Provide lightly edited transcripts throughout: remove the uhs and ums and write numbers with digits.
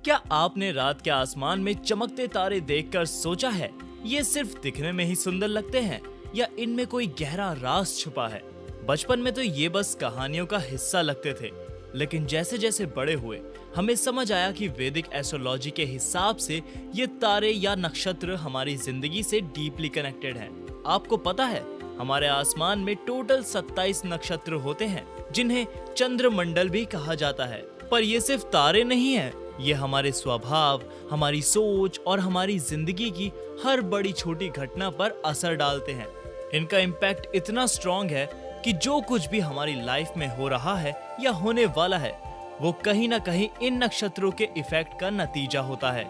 क्या आपने रात के आसमान में चमकते तारे देखकर सोचा है ये सिर्फ दिखने में ही सुंदर लगते हैं या इनमें कोई गहरा राज छुपा है? बचपन में तो ये बस कहानियों का हिस्सा लगते थे, लेकिन जैसे जैसे बड़े हुए हमें समझ आया कि वैदिक एस्ट्रोलॉजी के हिसाब से ये तारे या नक्षत्र हमारी जिंदगी से डीपली कनेक्टेड हैं। आपको पता है हमारे आसमान में टोटल 27 नक्षत्र होते हैं जिन्हें चंद्रमंडल भी कहा जाता है। पर ये सिर्फ तारे नहीं है, ये हमारे स्वभाव, हमारी सोच और हमारी जिंदगी की हर बड़ी छोटी घटना पर असर डालते हैं। इनका इम्पैक्ट इतना स्ट्रॉन्ग है कि जो कुछ भी हमारी लाइफ में हो रहा है या होने वाला है वो कहीं ना कहीं इन नक्षत्रों के इफेक्ट का नतीजा होता है।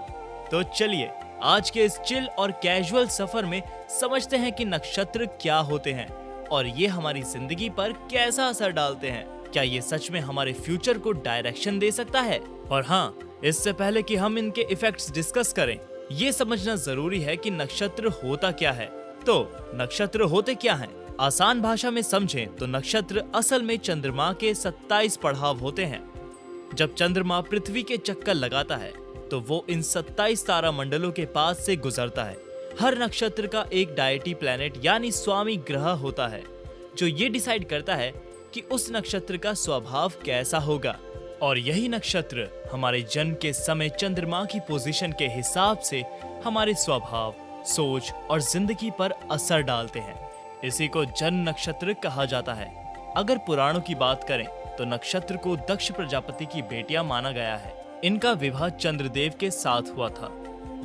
तो चलिए आज के इस चिल और कैजुअल सफर में समझते हैं कि नक्षत्र क्या होते हैं और ये हमारी जिंदगी पर कैसा असर डालते हैं। क्या ये सच में हमारे फ्यूचर को डायरेक्शन दे सकता है? और हाँ, इससे पहले कि हम इनके इफेक्ट्स डिस्कस करें, ये समझना जरूरी है कि नक्षत्र होता क्या है। तो नक्षत्र होते क्या हैं? आसान भाषा में समझें तो नक्षत्र असल में चंद्रमा के 27 पड़ाव होते हैं। जब चंद्रमा पृथ्वी के चक्कर लगाता है तो वो इन 27 तारा मंडलों के पास से गुजरता है। हर नक्षत्र का एक डायटी प्लैनेट यानी स्वामी ग्रह होता है जो ये डिसाइड करता है कि उस नक्षत्र का स्वभाव कैसा होगा। और यही नक्षत्र हमारे जन्म के समय चंद्रमा की पोजीशन के हिसाब से हमारे स्वभाव, सोच और जिंदगी पर असर डालते हैं। इसी को जन्म नक्षत्र कहा जाता है। अगर पुराणों की बात करें तो नक्षत्र को दक्ष प्रजापति की बेटियां माना गया है। इनका विवाह चंद्रदेव के साथ हुआ था,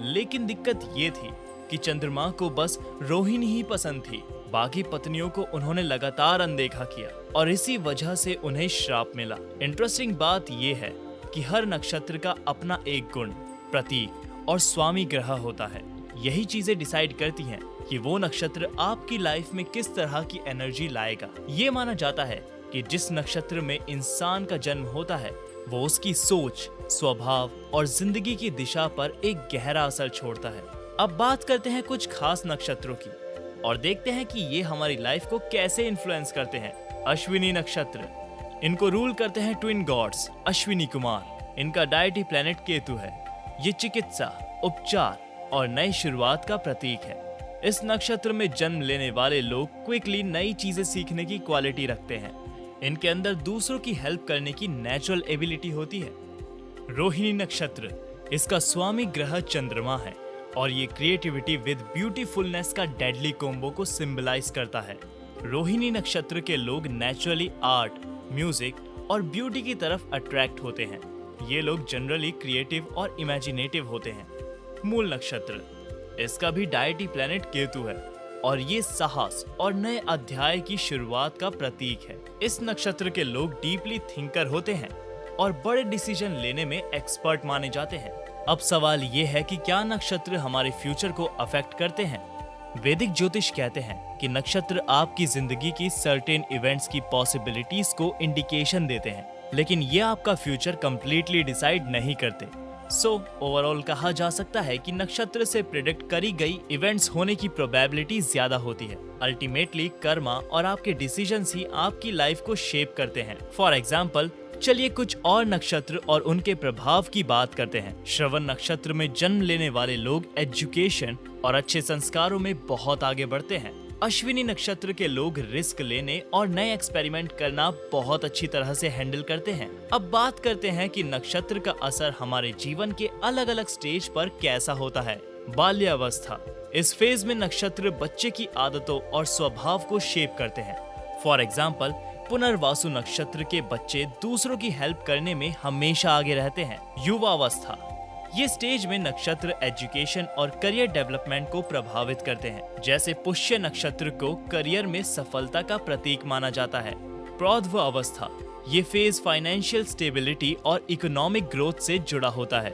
लेकिन दिक्कत ये थी कि चंद्रमा को बस रोहिणी ही पसंद थी। बाकी पत्नियों को उन्होंने लगातार अनदेखा किया और इसी वजह से उन्हें श्राप मिला। इंटरेस्टिंग बात यह है कि हर नक्षत्र का अपना एक गुण, प्रतीक और स्वामी ग्रह होता है। यही चीजें डिसाइड करती हैं कि वो नक्षत्र आपकी लाइफ में किस तरह की एनर्जी लाएगा। ये माना जाता है कि जिस नक्षत्र में इंसान का जन्म होता है वो उसकी सोच, स्वभाव और जिंदगी की दिशा पर एक गहरा असर छोड़ता है। अब बात करते हैं कुछ खास नक्षत्रों की और देखते हैं कि ये हमारी लाइफ को कैसे इन्फ्लुएंस करते हैं। अश्विनी नक्षत्र, इनको रूल करते हैं ट्विन गॉड्स अश्विनी कुमार। इनका डायटी प्लैनेट केतु है। ये चिकित्सा, उपचार और नई शुरुआत का प्रतीक है। इस नक्षत्र में जन्म लेने वाले लोग क्विकली नई चीजें सीखने की क्वालिटी रखते हैं। इनके अंदर दूसरों की हेल्प करने की नेचुरल एबिलिटी होती है। रोहिणी नक्षत्र, इसका स्वामी ग्रह चंद्रमा है और ये क्रिएटिविटी विद ब्यूटीफुलनेस का डेडली कॉम्बो को सिंबलाइज करता है। रोहिणी नक्षत्र के लोग नेचुरली आर्ट, म्यूजिक और ब्यूटी की तरफ अट्रैक्ट होते हैं। ये लोग जनरली क्रिएटिव और इमेजिनेटिव होते हैं। मूल नक्षत्र, इसका भी डायटी प्लैनेट केतु है और ये साहस और नए अध्याय की शुरुआत का प्रतीक है। इस नक्षत्र के लोग डीपली थिंकर होते हैं और बड़े डिसीजन लेने में एक्सपर्ट माने जाते हैं। अब सवाल ये है कि क्या नक्षत्र हमारे फ्यूचर को अफेक्ट करते हैं? वैदिक ज्योतिष कहते हैं कि नक्षत्र आपकी जिंदगी की सर्टेन इवेंट्स की पॉसिबिलिटीज को इंडिकेशन देते हैं, लेकिन ये आपका फ्यूचर कंप्लीटली डिसाइड नहीं करते। ओवरऑल कहा जा सकता है कि नक्षत्र से प्रेडिक्ट करी गई इवेंट्स होने की प्रोबेबिलिटी ज्यादा होती है। अल्टीमेटली कर्मा और आपके डिसीजंस ही आपकी लाइफ को शेप करते हैं। फॉर एग्जाम्पल, चलिए कुछ और नक्षत्र और उनके प्रभाव की बात करते हैं। श्रवण नक्षत्र में जन्म लेने वाले लोग एजुकेशन और अच्छे संस्कारों में बहुत आगे बढ़ते हैं। अश्विनी नक्षत्र के लोग रिस्क लेने और नए एक्सपेरिमेंट करना बहुत अच्छी तरह से हैंडल करते हैं। अब बात करते हैं कि नक्षत्र का असर हमारे जीवन के अलग अलग स्टेज पर कैसा होता है। बाल्यावस्था, इस फेज में नक्षत्र बच्चे की आदतों और स्वभाव को शेप करते हैं। फॉर एग्जाम्पल, पुनर्वासु नक्षत्र के बच्चे दूसरों की हेल्प करने में हमेशा आगे रहते हैं। युवावस्था, ये स्टेज में नक्षत्र एजुकेशन और करियर डेवलपमेंट को प्रभावित करते हैं। जैसे पुष्य नक्षत्र को करियर में सफलता का प्रतीक माना जाता है। प्रौढ़ अवस्था, ये फेज फाइनेंशियल स्टेबिलिटी और इकोनॉमिक ग्रोथ से जुड़ा होता है।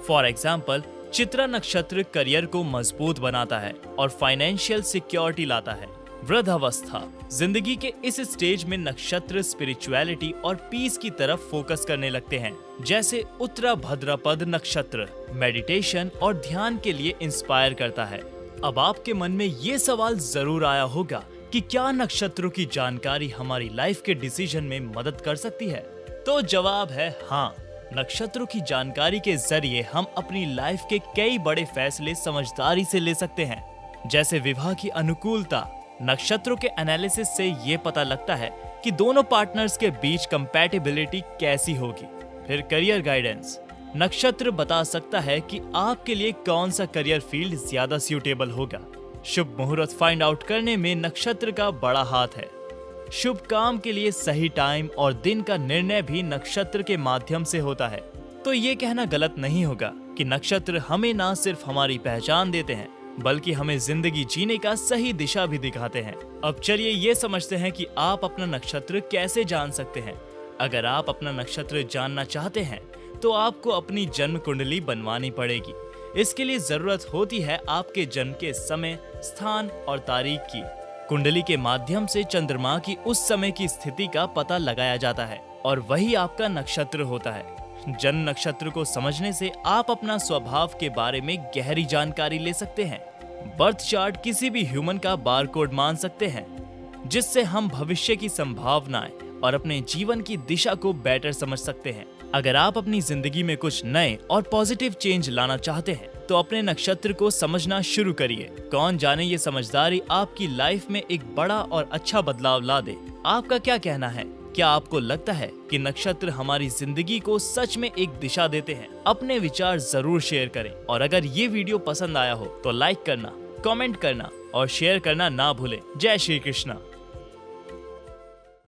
फॉर एग्जाम्पल, चित्रा नक्षत्र करियर को मजबूत बनाता है और फाइनेंशियल सिक्योरिटी लाता है। वृद्धावस्था, जिंदगी के इस स्टेज में नक्षत्र स्पिरिचुअलिटी और पीस की तरफ फोकस करने लगते हैं। जैसे उत्तरा भाद्रपद नक्षत्र मेडिटेशन और ध्यान के लिए इंस्पायर करता है। अब आपके मन में ये सवाल जरूर आया होगा कि क्या नक्षत्रों की जानकारी हमारी लाइफ के डिसीजन में मदद कर सकती है? तो जवाब है हाँ। नक्षत्रों की जानकारी के जरिए हम अपनी लाइफ के कई बड़े फैसले समझदारी से ले सकते हैं। जैसे विवाह की अनुकूलता, नक्षत्रों के एनालिसिस से ये पता लगता है कि दोनों पार्टनर्स के बीच कंपैटिबिलिटी कैसी होगी। फिर करियर गाइडेंस, नक्षत्र बता सकता है कि आपके लिए कौन सा करियर फील्ड ज्यादा सूटेबल होगा। शुभ मुहूर्त फाइंड आउट करने में नक्षत्र का बड़ा हाथ है। शुभ काम के लिए सही टाइम और दिन का निर्णय भी नक्षत्र के माध्यम से होता है। तो ये कहना गलत नहीं होगा कि नक्षत्र हमें ना सिर्फ हमारी पहचान देते हैं बल्कि हमें जिंदगी जीने का सही दिशा भी दिखाते हैं। अब चलिए ये समझते हैं कि आप अपना नक्षत्र कैसे जान सकते हैं। अगर आप अपना नक्षत्र जानना चाहते हैं तो आपको अपनी जन्म कुंडली बनवानी पड़ेगी। इसके लिए जरूरत होती है आपके जन्म के समय, स्थान और तारीख की। कुंडली के माध्यम से चंद्रमा की उस समय की स्थिति का पता लगाया जाता है और वही आपका नक्षत्र होता है। जन्म नक्षत्र को समझने से आप अपना स्वभाव के बारे में गहरी जानकारी ले सकते हैं। बर्थ चार्ट किसी भी ह्यूमन का बारकोड मान सकते हैं, जिससे हम भविष्य की संभावनाएं और अपने जीवन की दिशा को बेटर समझ सकते हैं। अगर आप अपनी जिंदगी में कुछ नए और पॉजिटिव चेंज लाना चाहते हैं तो अपने नक्षत्र को समझना शुरू करिए। कौन जाने ये समझदारी आपकी लाइफ में एक बड़ा और अच्छा बदलाव ला दे। आपका क्या कहना है? क्या आपको लगता है कि नक्षत्र हमारी जिंदगी को सच में एक दिशा देते हैं? अपने विचार जरूर शेयर करें और अगर ये वीडियो पसंद आया हो तो लाइक करना, कमेंट करना और शेयर करना ना भूलें। जय श्री कृष्णा।